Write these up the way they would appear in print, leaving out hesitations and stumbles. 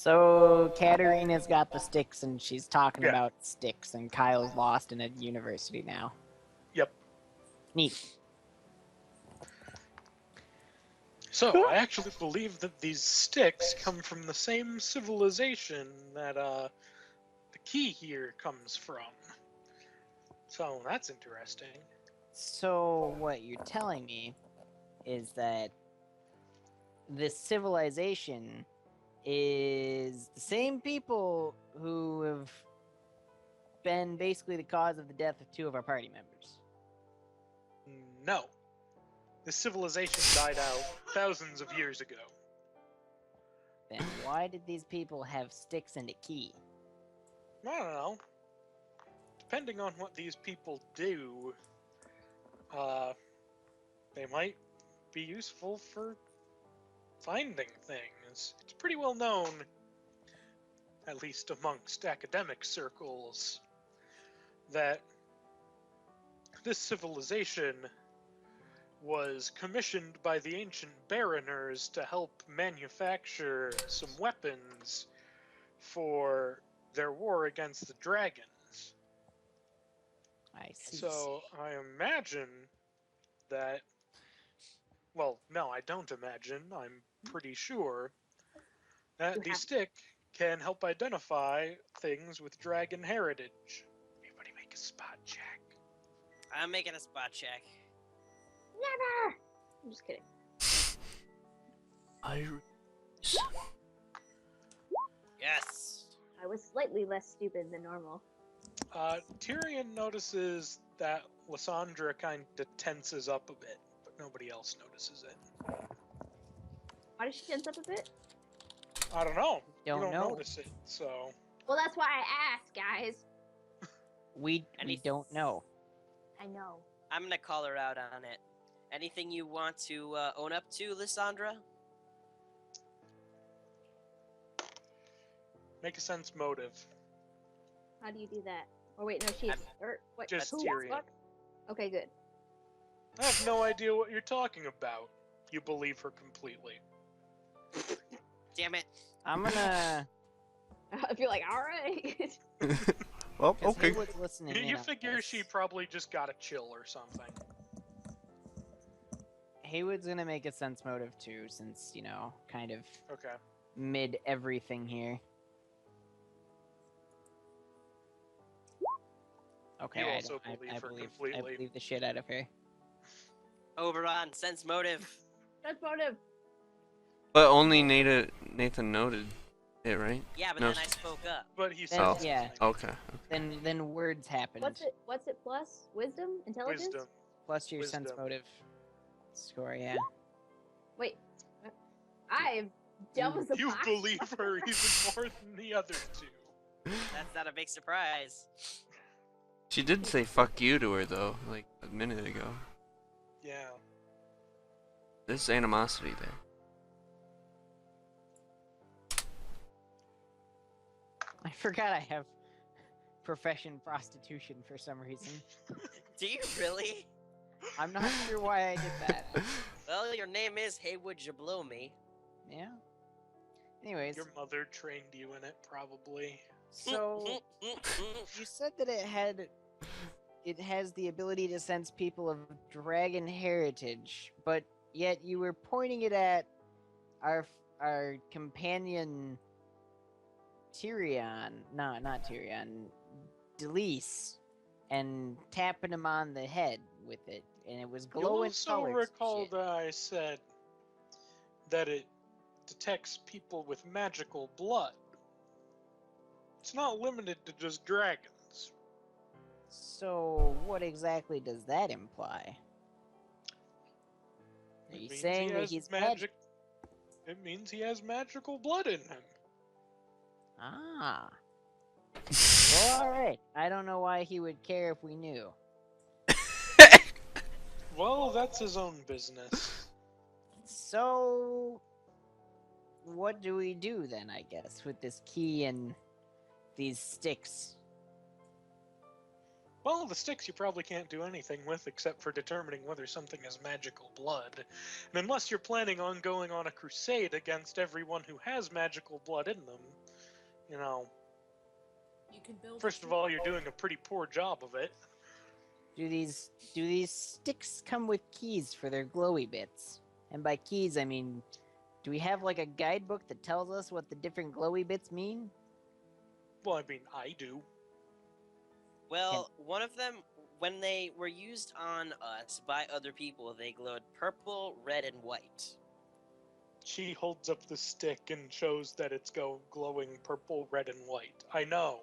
So Katarina's got the sticks and she's talking Yeah. about sticks, and Kyle's lost in a university now. Yep. Neat. So, I actually believe that these sticks come from the same civilization that the key here comes from. So, that's interesting. So what you're telling me is that this civilization is the same people who have been basically the cause of the death of two of our party members. No. This civilization died out thousands of years ago. Then why did these people have sticks and a key? I don't know. Depending on what these people do, they might be useful for finding things. It's pretty well known, at least amongst academic circles, that this civilization was commissioned by the ancient Baroners to help manufacture some weapons for their war against the dragons. I see. So I imagine that, well, no, I don't imagine, I'm pretty sure that the stick can help identify things with dragon heritage. Everybody make a spot check. I'm making a spot check. Never! I'm just kidding. Yes. I was slightly less stupid than normal. Tyrion notices that Lissandra kind of tenses up a bit, but nobody else notices it. Why does she tense up a bit? I don't know. Don't you don't know. notice it, so... Well, that's why I asked, guys. We don't know. I know. I'm gonna call her out on it. Anything you want to own up to, Lissandra? Make a sense motive. How do you do that? Or wait, no, she's... what? Just who? Tyrion. Fuck? Okay, good. I have no idea what you're talking about. You believe her completely. Damn it. I'm gonna. I feel like, alright. Well, 'cause okay. Heywood's listening in You on figure this. she probably just got a chill or something. Heywood's gonna make a sense motive too, since kind of Okay. mid everything here. Okay, You I also don't- believe I her believe, completely. I believe the shit out of her. Oberon, sense motive. That's motive. But only Nathan noted it, right? Yeah, but No. then I spoke up. But he Then- said Oh. something. yeah. Okay. Then words happened. What's it plus? Wisdom? Intelligence? Wisdom. Plus your sense Wisdom. motive score, yeah. Wait. I'm dumb as a You box. believe her even more than the other two. That's not a big surprise. She did say "fuck you" to her though, like a minute ago. Yeah. There's animosity there. I forgot I have profession prostitution for some reason. Do you really? I'm not sure why I did that. Well, your name is Heywood Jablowme. Yeah. Anyways, Your mother trained you in it, probably. so you said that it has the ability to sense people of dragon heritage, but yet you were pointing it at our companion Tyrion, not Tyrion, Delis, and tapping him on the head with it, and it was You'll glowing also colors. and recall shit. that I said that it detects people with magical blood. It's not limited to just dragons. So what exactly does that imply? Are It you means saying he that has he's magic? It means he has magical blood in him. Ah. Well, alright. I don't know why he would care if we knew. Well, that's his own business. So, what do we do then, I guess, with this key and these sticks? Well, the sticks you probably can't do anything with except for determining whether something has magical blood. And unless you're planning on going on a crusade against everyone who has magical blood in them, you know, You can build. first of all, you're doing a pretty poor job of it. Do these sticks come with keys for their glowy bits? And by keys, I mean, do we have like a guidebook that tells us what the different glowy bits mean? Well, I mean, I do. Well, one of them, when they were used on us by other people, they glowed purple, red, and white. She holds up the stick and shows that it's glowing purple, red, and white. I know.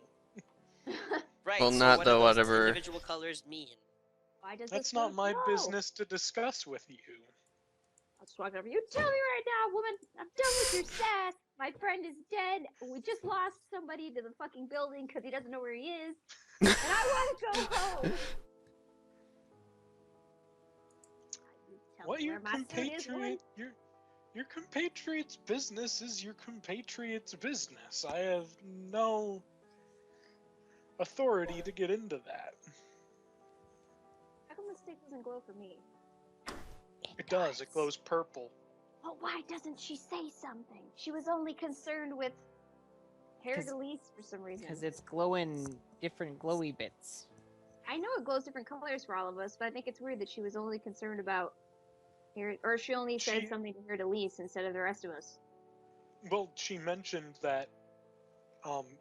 Right. Well, so not what the do those whatever- individual colors mean? Why does That's this not one my glow? business to discuss with you. I'll just walk over. You tell me right now, woman. I'm done with your sass. My friend is dead. We just lost somebody to the fucking building because he doesn't know where he is. And I want to go home. You tell What me your where my suit is, woman. your compatriot's business is your compatriot's business. I have no authority to get into that. How come the stick doesn't glow for me? It does. It glows purple. Well, why doesn't she say something? She was only concerned with Haer'Dalis for some reason. Because it's glowing different glowy bits. I know it glows different colors for all of us, but I think it's weird that she was only concerned about or she only said She- something to Haer'Dalis instead of the rest of us. Well, she mentioned that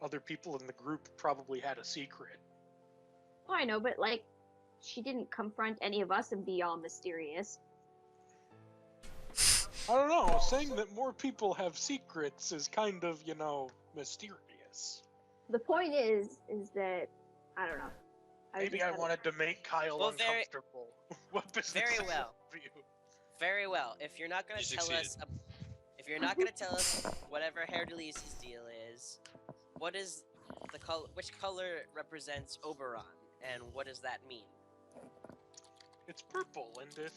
other people in the group probably had a secret. Oh, I know, but like, she didn't confront any of us and be all mysterious. I don't know. Saying that more people have secrets is kind of, mysterious. The point is that I don't know. Maybe I wanted to make Kyle Well, very- uncomfortable. What business very is it well. of you? Very well. If you're not going You to tell us, succeeded. if you're not going to tell us whatever Haer'Dalis' deal is, what is the color? Which color represents Oberon, and what does that mean? It's purple, and if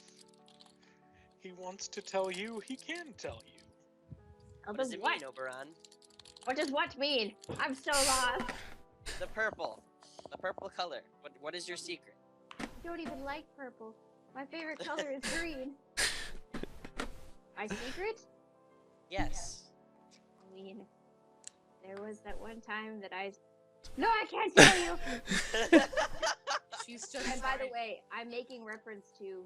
he wants to tell you, he can tell you. What does it mean, Oberon? What does what mean? I'm so lost. The purple color. What is your secret? I don't even like purple. My favorite color is green. My secret? Yes. I mean, there was that one time that No, I can't tell you! She's just. And by the trying- way, I'm making reference to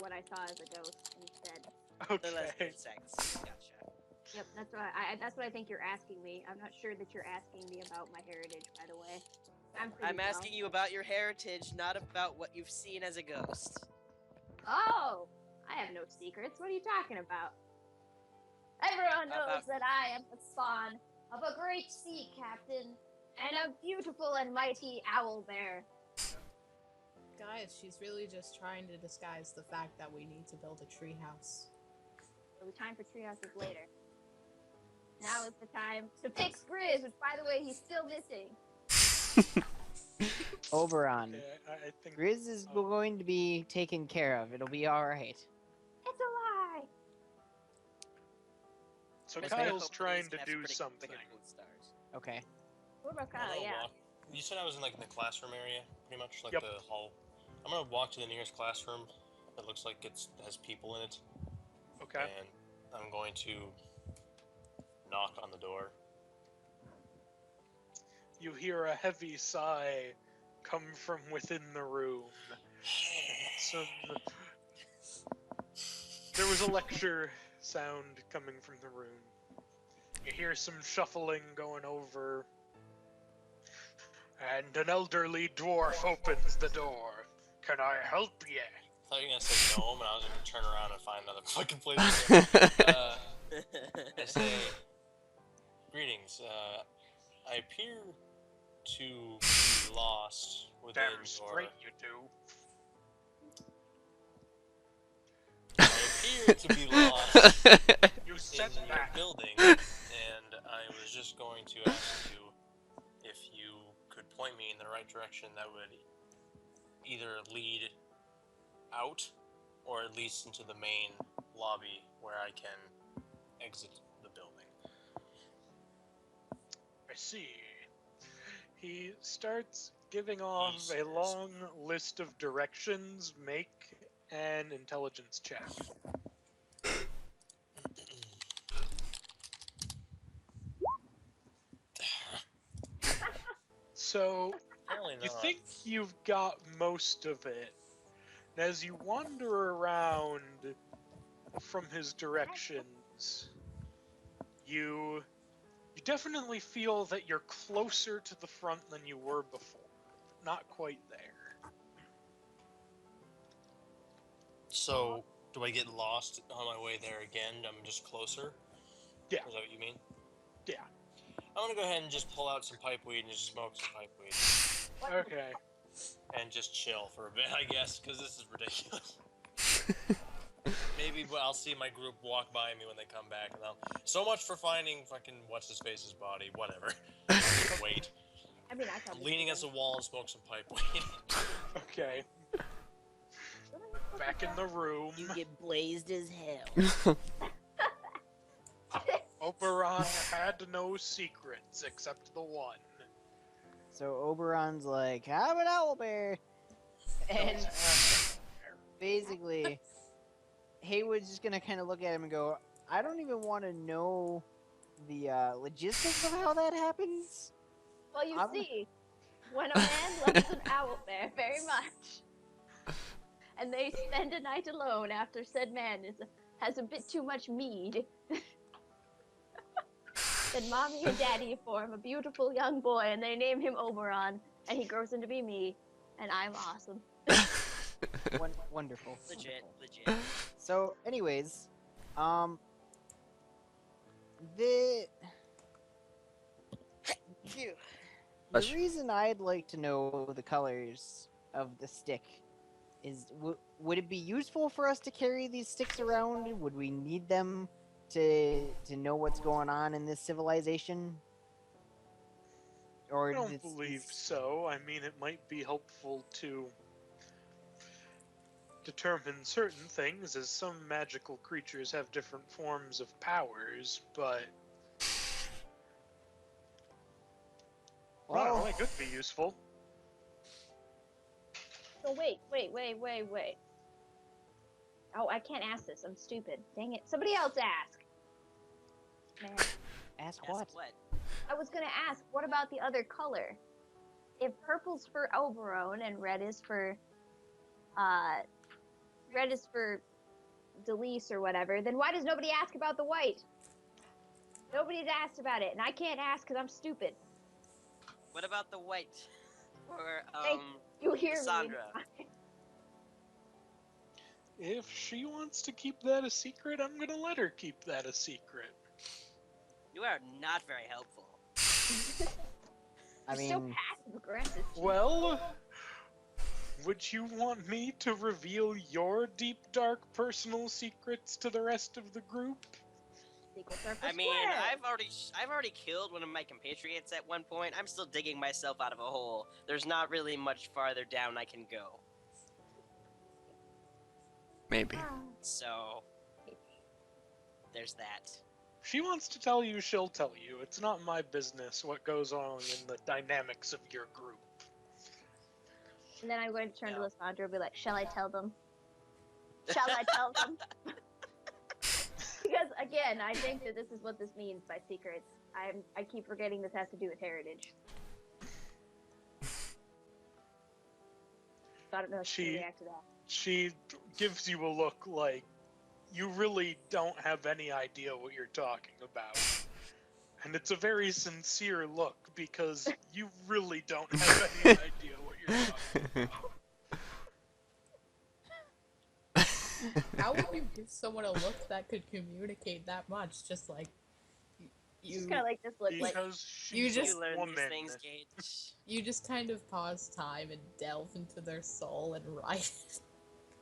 what I saw as a ghost instead. The Okay. lesbian sex. Gotcha. Yep, that's what I think you're asking me. I'm not sure that you're asking me about my heritage, by the way. I'm asking you about your heritage, not about what you've seen as a ghost. Oh! I have no secrets. What are you talking about? Everyone knows that I am the spawn of a great sea captain and a beautiful and mighty owlbear. Guys, she's really just trying to disguise the fact that we need to build a treehouse. So the time for treehouses later. Now is the time to fix Grizz, which, by the way, he's still missing. Oberon. Yeah, I think Grizz is going to be taken care of. It'll be alright. It's a lie! so. Miss Kyle's Mayhope trying please to have do pretty something. wicked gold stars. Okay. What about I'm Kyle? gonna Yeah. walk. You said I was in the classroom area, pretty much like Yep. the hall. I'm gonna walk to the nearest classroom that looks like it has people in it, Okay. and I'm going to knock on the door. You hear a heavy sigh come from within the room. There was a lecture sound coming from the room. You hear some shuffling going over. And an elderly dwarf opens the door. Can I help you? I thought you were gonna say gnome, and I was gonna turn around and find another fucking place. To go. I say, greetings. I appear to be lost within Damn straight you do. I appear to be lost You in said your that. building, and I was just going to ask you if you could point me in the right direction that would either lead out or at least into the main lobby where I can exit the building. I see. He starts giving off a Jesus. long list of directions, make an intelligence check. So, Apparently you not. think you've got most of it. And as you wander around from his directions, you definitely feel that you're closer to the front than you were before, but not quite there. So, do I get lost on my way there again? I'm just closer? Yeah. Is that what you mean? Yeah. I'm gonna go ahead and just pull out some pipe weed and just smoke some pipe weed. Okay. And just chill for a bit, I guess, because this is ridiculous. Maybe I'll see my group walk by me when they come back, and I'll... So much for finding fucking what's-his-face's body, whatever. Wait. I mean, I thought Lean against a wall and smoke some pipe weed. Okay. Back in the room, You get blazed as hell. Oberon had no secrets except the one. So Oberon's like, I'm an owlbear. And basically, Heywood's just gonna kind of look at him and go, I don't even want to know the logistics of how that happens. Well, you I'm- see, when a man loves an owlbear very much, and they spend a night alone after said man has a bit too much mead, then mommy and daddy form a beautiful young boy, and they name him Oberon, and he grows into be me, and I'm awesome. Wonderful. Legit, wonderful. legit. So, anyways, the Bless the you. reason I'd like to know the colors of the stick is, would it be useful for us to carry these sticks around? Would we need them to know what's going on in this civilization? Or I don't this- believe this- so. I mean, it might be helpful to determine certain things, as some magical creatures have different forms of powers, but I don't know, it could be useful. So wait. Oh, I can't ask this. I'm stupid. Dang it. Somebody else ask. Man. Ask Ask what? what? I was gonna ask, what about the other color? If purple's for Oberon and red is for Delis or whatever, then why does nobody ask about the white? Nobody's asked about it, and I can't ask because I'm stupid. What about the white? Or, You hear Lissandra. me? If she wants to keep that a secret, I'm gonna let her keep that a secret. You are not very helpful. I You're so mean, passive aggressive. Well, would you want me to reveal your deep, dark personal secrets to the rest of the group? Secrets are for I mean, squares. I've already killed one of my compatriots at one point. I'm still digging myself out of a hole. There's not really much farther down I can go. Maybe. So, there's that. If she wants to tell you, she'll tell you. It's not my business what goes on in the dynamics of your group. And then I'm going to turn Yeah. to Lissandra and be like, shall I tell them? Shall I tell them? Because, again, I think that this is what this means by secrets. I keep forgetting this has to do with heritage. So I don't know if she She- react to that. She gives you a look like you really don't have any idea what you're talking about. And it's a very sincere look because you really don't have any idea what you're talking about. How would you give someone a look that could communicate that much? Just like you, Just kind of like this look like, Because You she's just- a You learn woman. these things, Gage. you just kind of pause time and delve into their soul and write.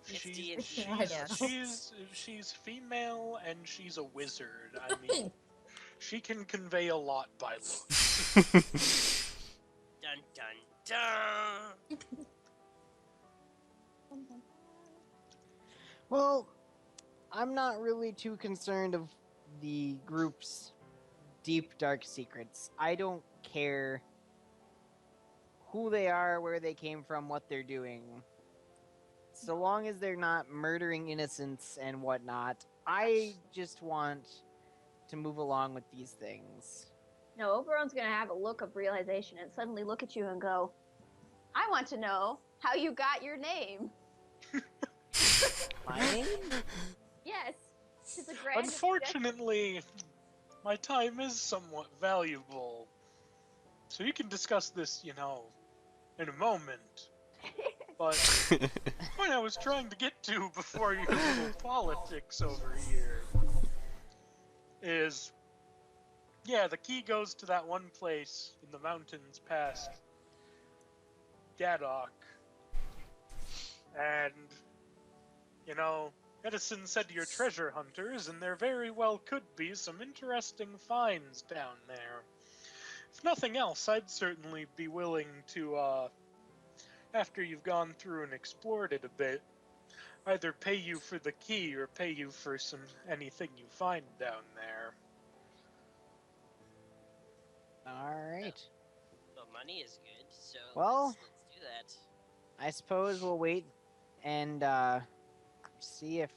It's She's, D&D. I don't know. she's female and she's a wizard. I mean, she can convey a lot by looks. Dun dun dun! well, I'm not really too concerned of the group's deep, dark secrets. I don't care who they are, where they came from, what they're doing. So long as they're not murdering innocents and whatnot, I just want to move along with these things. No, Oberon's gonna have a look of realization and suddenly look at you and go, I want to know how you got your name. My name? Yes. It's a grand Unfortunately, my time is somewhat valuable. So you can discuss this, in a moment. But the point I was trying to get to before your little politics over here is, yeah, the key goes to that one place in the mountains past Gadok. And, Edison said you're treasure hunters, and there very well could be some interesting finds down there. If nothing else, I'd certainly be willing to, after you've gone through and explored it a bit, either pay you for the key or pay you for anything you find down there. Alright. Well, money is good, so Well- let's do that. I suppose we'll wait and see if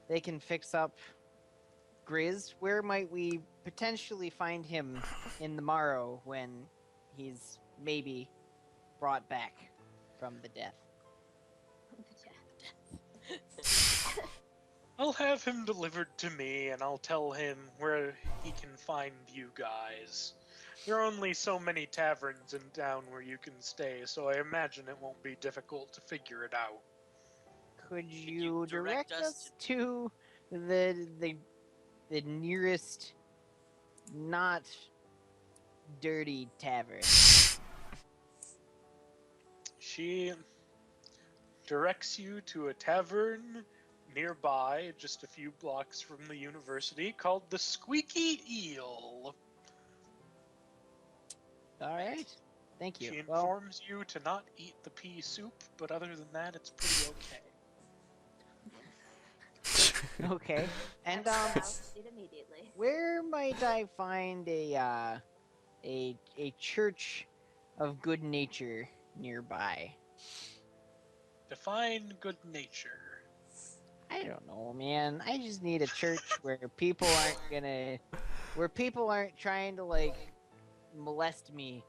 they can fix up Grizz. Where might we potentially find him in the morrow when he's maybe brought back from the death? I'll have him delivered to me, and I'll tell him where he can find you guys. There are only so many taverns in town where you can stay, so I imagine it won't be difficult to figure it out. Could you you direct direct us us to the nearest not dirty tavern? She directs you to a tavern nearby, just a few blocks from the university, called the Squeaky Eel. Alright. Thank you. She Well, informs you to not eat the pea soup, but other than that, it's pretty okay. okay. And I'll see it immediately. where might I find a church of good nature nearby? Define good nature. I don't know, man. I just need a church where people aren't trying to like molest me.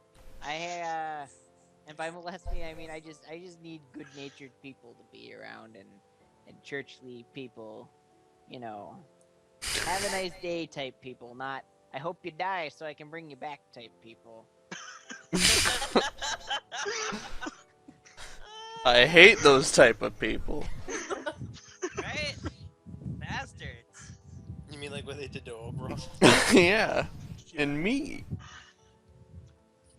And by molest me, I mean I just need good-natured people to be around and churchly people, have a nice day type people, not I hope you die so I can bring you back type people. I hate those type of people. Right? Bastards. You mean like what they did to Oberon? Yeah. And me.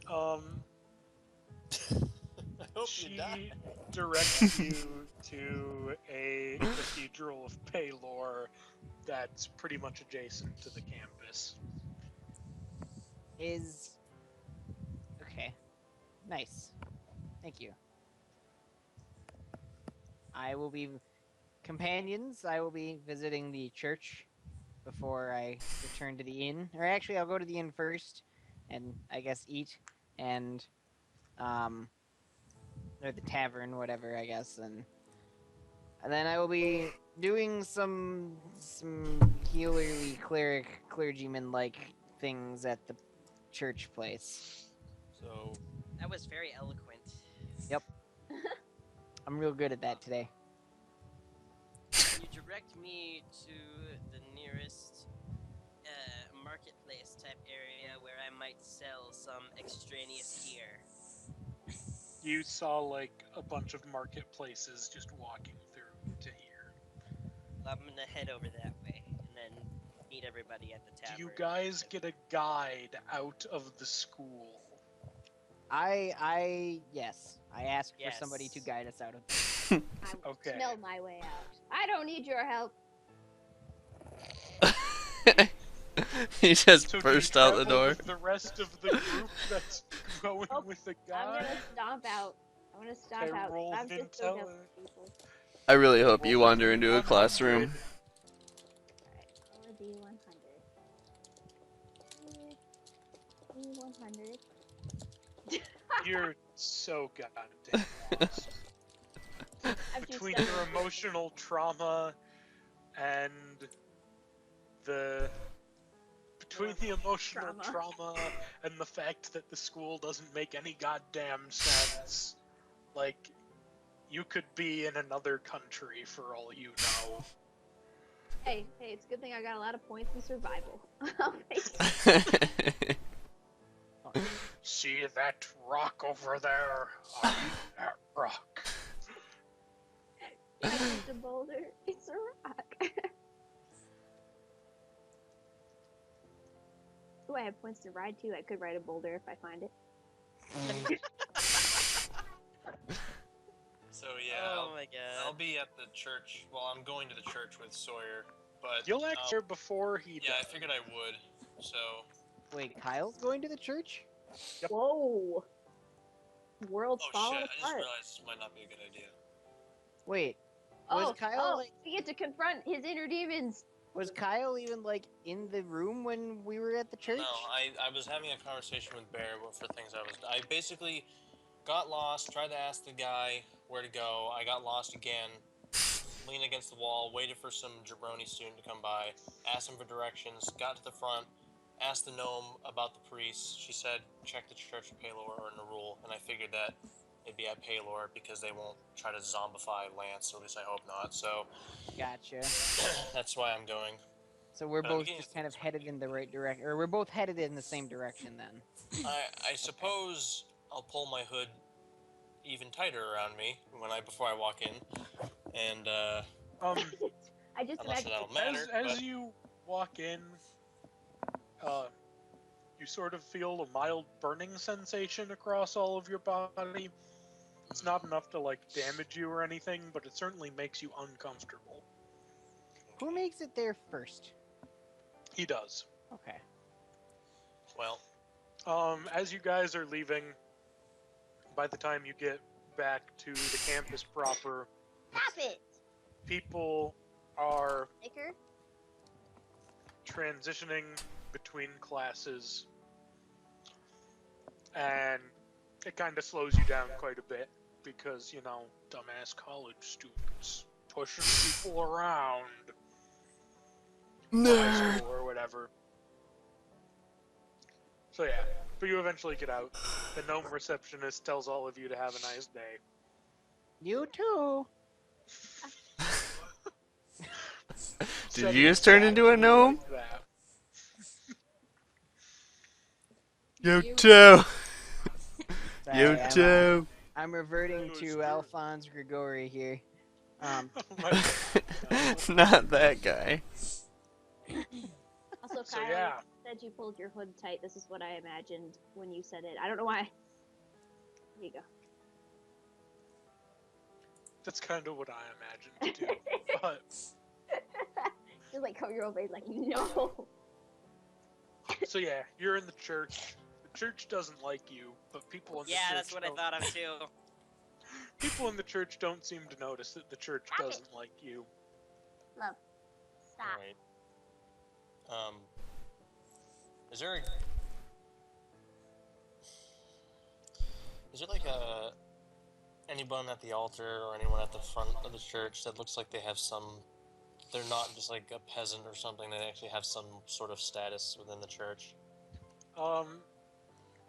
I hope you She die. directs you to a cathedral of Paylor that's pretty much adjacent to the campus. Okay. Nice. Thank you. I will be visiting the church before I return to the inn. Or actually, I'll go to the inn first, and I guess eat, and or the tavern, whatever, I guess, and then I will be doing some healerly clergyman-like things at the church place. So, That was very eloquent. I'm real good at that today. Can you direct me to the nearest marketplace type area where I might sell some extraneous gear? You saw like a bunch of marketplaces just walking through to here. I'm gonna head over that way and then meet everybody at the tavern. Do you guys get a guide out of the school? Yes. I asked for somebody to Yes. guide us out of this. I will Okay. smell my way out. I don't need your help. He just So burst do you out the travel door. with the rest of the group that's going Oh, with the I'm guide? gonna stomp out. Okay, roll I'm just so done intel. with people. I really hope you Roll wander into a 100. classroom. Alright, roll a D100. D100. You're so goddamn lost. I'm too Between stuck. your emotional trauma and the between the emotional trauma and the fact that the school doesn't make any goddamn sense, like, you could be in another country for all you know. Hey, it's a good thing I got a lot of points in survival. I'll make it. See that rock over there? I eat that rock. It's a boulder. It's a rock. Ooh, I have points to ride too. I could ride a boulder if I find it. So yeah, Oh my god. I'll be at the church. Well, I'm going to the church with Sawyer, but You'll act here before he yeah, I does. figured I would. So Wait, Kyle's going to the church? Yep. Whoa. World's oh falling shit, I just apart. realized this might not be a good idea. Wait, was Kyle like, we get to confront his inner demons. was Kyle even like in the room when we were at the church? No, I was having a conversation with Bear for things I basically got lost, tried to ask the guy where to go. I got lost again, leaned against the wall, waited for some jabroni student to come by, asked him for directions, got to the front, asked the gnome about the priest. She said, check the church of Palor or Nerul, and I figured that it'd be at Palor because they won't try to zombify Lance, or at least I hope not. So Gotcha. that's why I'm going. So we're But both again, just kind of headed in the right direction, or we're both headed in the same direction then. I suppose I'll pull my hood even tighter around me before I walk in, and I just I'm not sure imagine that'll matter. As but you walk in, you sort of feel a mild burning sensation across all of your body. It's not enough to like damage you or anything, but it certainly makes you uncomfortable. Who makes it there first? He does. Okay. well, As you guys are leaving, by the time you get back to the campus proper, Stop it! people are Nicker? transitioning between classes, and it kind of slows you down quite a bit because, you know, dumbass college students pushing people around high school or whatever. So yeah, but you eventually get out. The gnome receptionist tells all of you to have a nice day. You too. Did you just turn into a gnome? Like that. You You- too. Sorry, You too. I'm reverting That was to good. Alphonse Grigori here. Oh my God. Not that guy. Also, So Kyle, yeah, you said you pulled your hood tight. This is what I imagined when you said it. I don't know why. Here you go. that's kind of what I imagined too. But Just like cover your own face, like, no. so yeah, you're in the church. The church doesn't like you, but people in the Yeah, church that's what I don't- thought of too. People in the church don't seem to notice that the church Stop it. doesn't like you. Love. Stop. alright. Is there like anyone at the altar or anyone at the front of the church that looks like they have some? They're not just like a peasant or something. They actually have some sort of status within the church.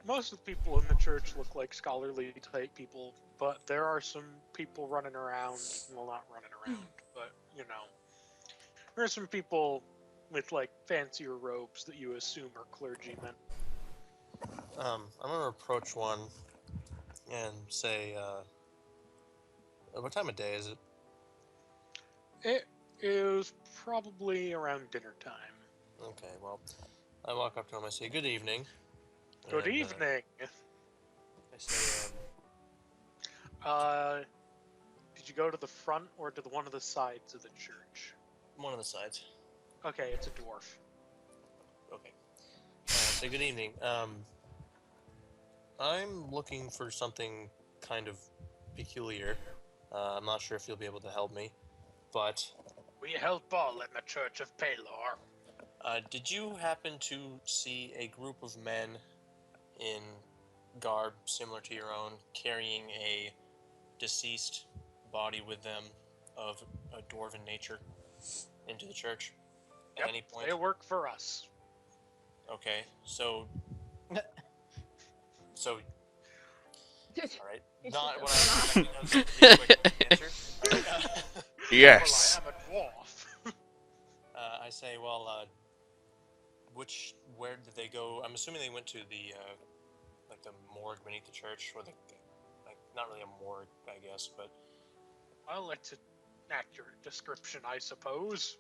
Most of the people in the church look like scholarly type people, but there are some people running around. Well, not running around, but you know, there are some people with like fancier robes that you assume are clergymen. I'm gonna approach one and say, what time of day is it? It is probably around dinner time. Okay, well, I walk up to him. I say, "Good evening." Good And, evening. I say, Did you go to the front or to one of the sides of the church? one of the sides. Okay, it's a dwarf. Okay. Say good evening. I'm looking for something kind of peculiar. I'm not sure if you'll be able to help me, but We help all in the Church of Palor. did you happen to see a group of men in garb similar to your own, carrying a deceased body with them of a dwarven nature into the church at any point? They work for us. Okay, so all right, not what I was expecting. That was a pretty quick answer. All right, Yes. Well, I am a dwarf. I say, well, where did they go? I'm assuming they went to the like the morgue beneath the church, or the like not really a morgue, I guess, but Well, it's an accurate description, I suppose.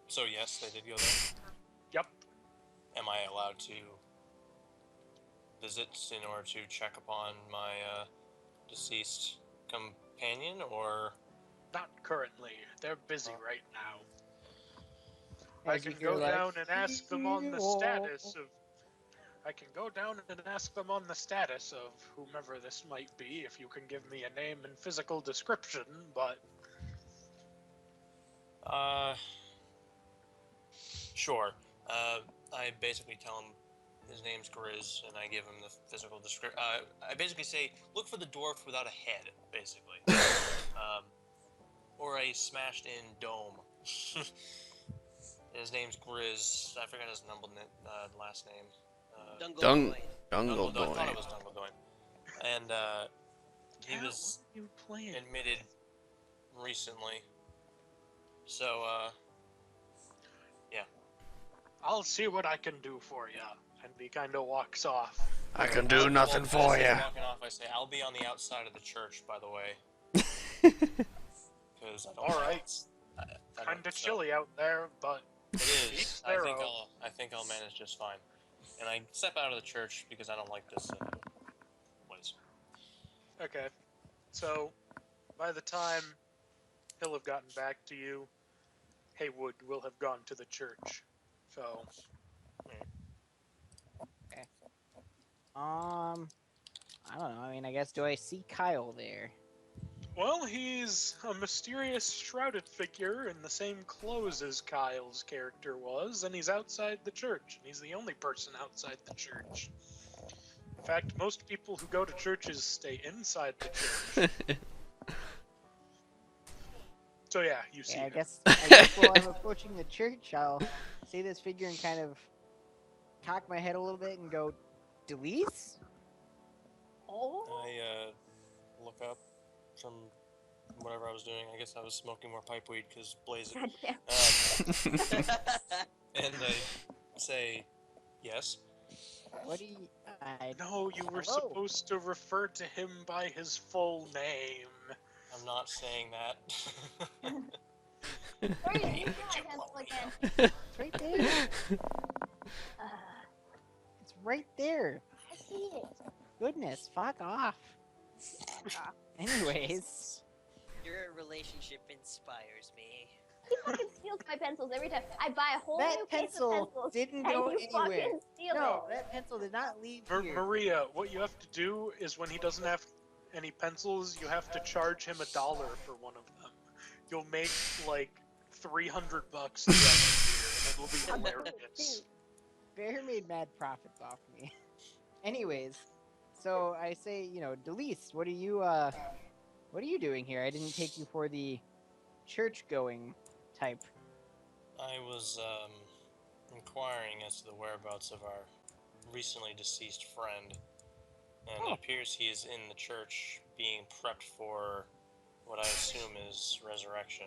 so yes, they did go there. Yep. Am I allowed to visit in order to check upon my deceased companion, or Not currently. They're busy right now. As I you can hear, go like, down and ask them on the status of. I can go down and ask them on the status of whomever this might be, if you can give me a name and physical description, but sure. I basically tell him his name's Grizz, and I give him the physical description. I basically say, look for the dwarf without a head, basically. Or a smashed-in dome. His name's Grizz. I forgot his last name. Dungledoin. I thought it Dungledoin. was Dungledoin. And he yeah, was what are you playing? admitted recently. So, I'll see what I can do for you. And he kind of walks off. I can do nothing for you. Walking off, I say, I'll be on the outside of the church, by the way. Because I don't. All right. I Kind don't- of so- chilly out there, but It is. Each I their think own. I'll manage just fine. And I step out of the church because I don't like this place. okay. So, by the time he'll have gotten back to you, Heywood will have gone to the church. So, I don't know. I mean, I guess, do I see Kyle there? well, he's a mysterious shrouded figure in the same clothes as Kyle's character was, and he's outside the church, and he's the only person outside the church. In fact, most people who go to churches stay inside the church. So yeah, you see Yeah, I him. guess while I'm approaching the church, I'll see this figure and kind of cock my head a little bit and go, Delise? Oh, I look up from whatever I was doing. I guess I was smoking more pipe weed because blazing. goddamn. And I say, yes. What do you... No, you were Hello? supposed to refer to him by his full name. I'm not saying that. Where did you get my pencil again? It's right there. Uh, It's right there. I see it. Goodness, fuck off. Anyways, Your relationship inspires me. He fucking steals my pencils every time. I buy a whole that new case of pencil pencils, didn't and go you anywhere. fucking steal No, it. that pencil did not leave here. Maria, what you have to do is when he doesn't have any pencils, you have to charge him $1 for one of them. You'll make like $300 throughout the year, and it'll be hilarious. Bear made mad profits off me. Anyways, so I say, Delise, what are you doing here? I didn't take you for the church-going type. I was inquiring as to the whereabouts of our recently deceased friend, and Oh. it appears he is in the church being prepped for what I assume is resurrection,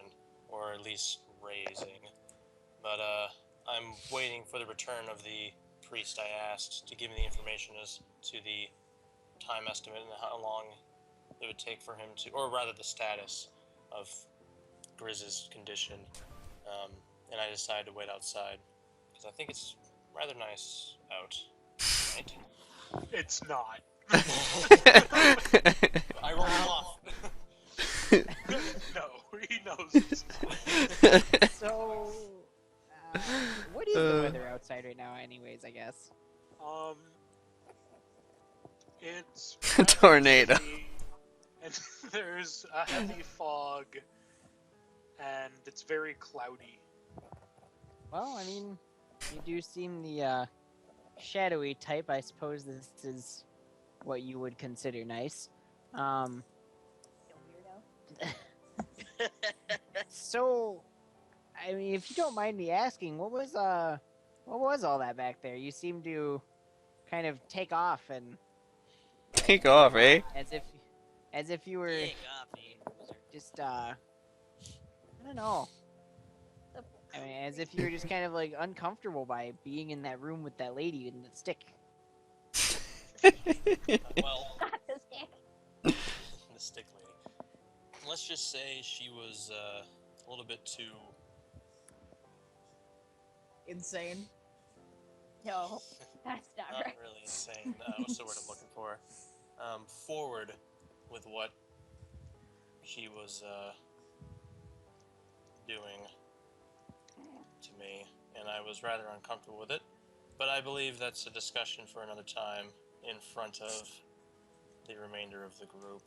or at least raising. But I'm waiting for the return of the priest I asked to give me the information as to the time estimate and how long it would take for him to, or rather the status of Grizz's condition. And I decided to wait outside because I think it's rather nice out. Right? It's not. I rolled off. No, he knows it's not. So, what is the weather outside right now anyways, I guess? It's A tornado. rainy, and there's a heavy fog, and it's very cloudy. Well, I mean, you do seem the shadowy type, I suppose this is what you would consider nice. Um, You weirdo. so, I mean, if you don't mind me asking, what was all that back there? You seem to kind of take off and Take off, eh? as if you were Big coffee. just I don't know. I mean, as if you were just kind of like uncomfortable by being in that room with that lady in the stick. Well, Not the stick. the stick lady. Let's just say she was a little bit too Insane. No, that's not not right. really insane. What's the word I'm looking for? Forward with what she was doing to me, and I was rather uncomfortable with it. But I believe that's a discussion for another time in front of the remainder of the group.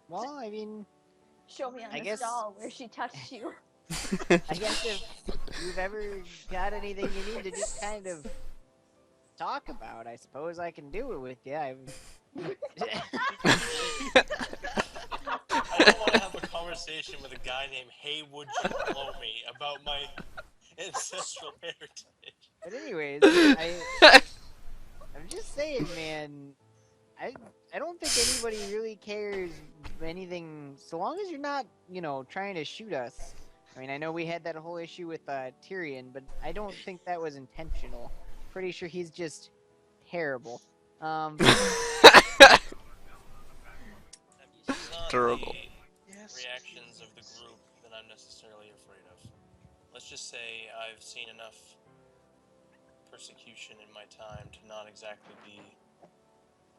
Well, I mean, Show me on I the guess- stall where she touched you. I guess if you've ever got anything you need to just kind of talk about, I suppose I can do it with you. I don't want to have a conversation with a guy named Heywood Jablowme about my ancestral heritage. But anyways, I'm just saying, man. I don't think anybody really cares anything, so long as you're not, trying to shoot us. I mean, I know we had that whole issue with Tyrion, but I don't think that was intentional. Pretty sure he's just terrible. It's not Terrible. the reactions of the group that I'm necessarily afraid of. Let's just say I've seen enough persecution in my time to not exactly be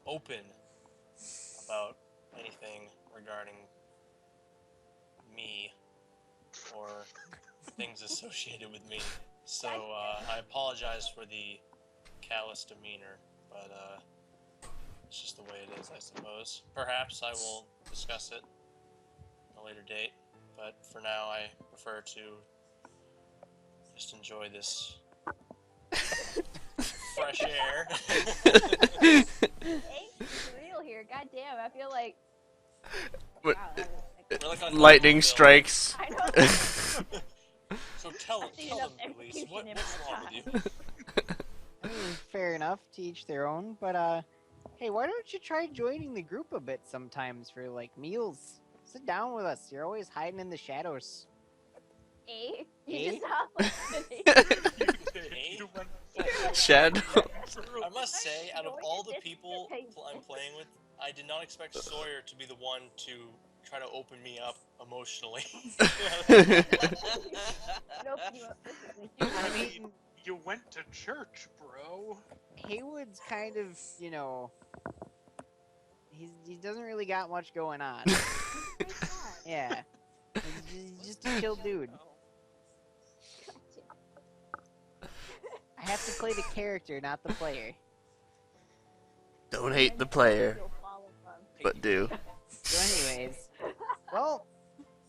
open about anything regarding me or things associated with me. So I apologize for the callous demeanor, but it's just the way it is, I suppose. Perhaps I will discuss it at a later date, but for now I prefer to just enjoy this fresh air. Hey, it's real here. God damn, I feel like. What- Wow, that was We're like on Lightning Dungledoin. strikes. I know. So tell I've seen them, enough please, execution in what's my wrong with you? I mean, fair enough, to each their own, but hey, why don't you try joining the group a bit sometimes for, like, meals? Sit down with us, you're always hiding in the shadows. Eh? You Eh? just sound like You Shadow. I must say, out of Join all the this people I'm playing with, I did not expect Sawyer to be the one to try to open me up emotionally. Nope, you up. I mean, You went to church, bro. Heywood's kind of, he doesn't really got much going on. Yeah. He's just a chill dude. I have to play the character, not the player. Don't hate the player, but do. So anyways, well,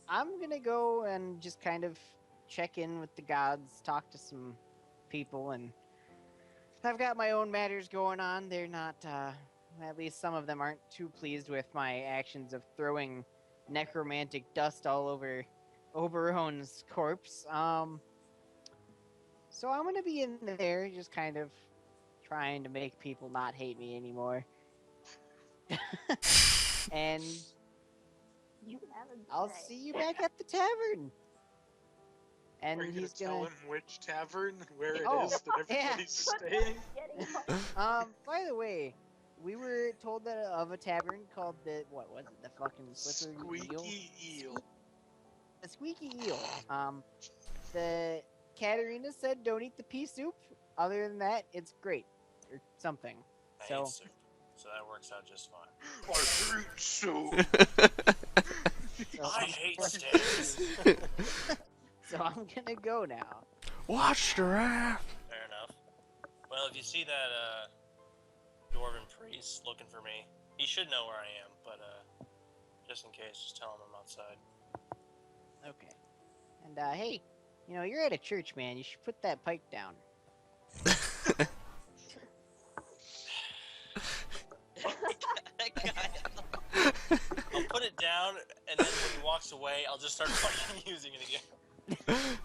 I'm gonna go and just kind of check in with the gods, talk to some people, and I've got my own matters going on. They're not, at least some of them aren't too pleased with my actions of throwing necromantic dust all over Oberon's corpse. So I'm gonna be in there, just kind of trying to make people not hate me anymore. And You haven't. I'll see you back at the tavern. And Are you gonna he's tell gonna. him which tavern, where it Oh, is that everybody's staying? By the way, we were told that of a tavern called what was it? The fucking slippery eel. Squeaky eel. The squeaky eel. The Katarina said don't eat the pea soup. Other than that, it's great or something. I So- hate soup, so that works out just fine. I hate soup. So I I'm- hate steaks. So I'm gonna go now. Watch the raft. Fair enough. Well, if you see that dwarven priest looking for me, he should know where I am, but just in case, just tell him I'm outside. Okay. And hey, you're at a church, man. You should put that pipe down. it down, and then when he walks away, I'll just start fucking using it again.